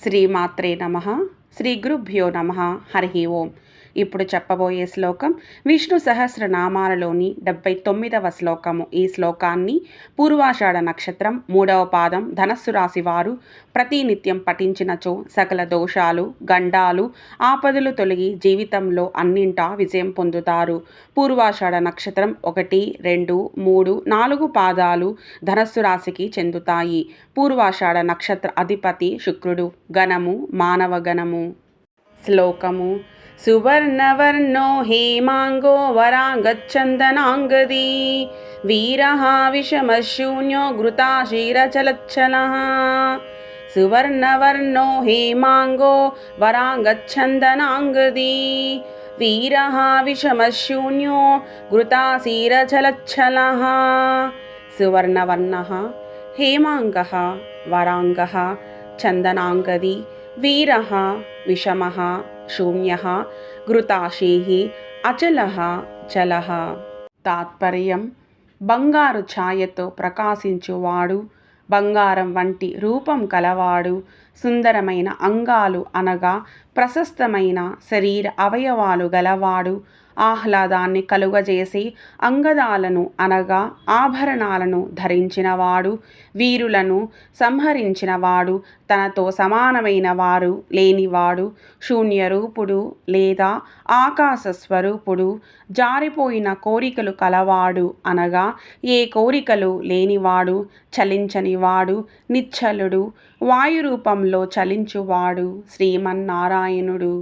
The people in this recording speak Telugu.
శ్రీమాత్రే నమః. శ్రీ గురుభ్యో నమః. హరి ఓం. ఇప్పుడు చెప్పబోయే శ్లోకం విష్ణు సహస్రనామాలలోని 79వ శ్లోకము. ఈ శ్లోకాన్ని పూర్వాషాఢ నక్షత్రం 3వ పాదం ధనస్సు రాశి వారు ప్రతినిత్యం పఠించినచో సకల దోషాలు, గండాలు, ఆపదలు తొలగి జీవితంలో అన్నింటా విజయం పొందుతారు. పూర్వాషాఢ నక్షత్రం 1, 2, 3, 4 పాదాలు ధనస్సు రాశికి చెందుతాయి. పూర్వాషాఢ నక్షత్ర అధిపతి శుక్రుడు. గణము మానవ గణము. శ్లోకము సువర్ణవర్ణో హేమాంగో వరాంగచ్చందనాంగదీ వీరః విషమశూన్యో ఘృతాశీరచలచ్చలః. సువర్ణవర్ణో హేమాంగో వరాంగచ్చందనాంగదీ వీరః విషమశూన్యో ఘృతాశీరచలచ్చలః. సువర్ణవర్ణః హేమాంగః వరాంగః చందనాంగది వీరః విషమః శూన్యః ఘృతాశీః అచలః చలః. తాత్పర్యం: బంగారు ఛాయతో ప్రకాశించువాడు, బంగారం వంటి రూపం కలవాడు, సుందరమైన అంగాలు అనగా ప్రశస్తమైన శరీర అవయవాలు గలవాడు, ఆహ్లాదాన్ని కలుగజేసి అంగదాలను అనగా ఆభరణాలను ధరించినవాడు, వీరులను సంహరించినవాడు, తనతో సమానమైన వారు లేనివాడు, శూన్యరూపుడు లేదా ఆకాశ స్వరూపుడు, జారిపోయిన కోరికలు కలవాడు అనగా ఏ కోరికలు లేనివాడు, చలించనివాడు, నిశ్చలుడు, వాయురూపంలో చలించువాడు శ్రీమన్నారాయణుడు.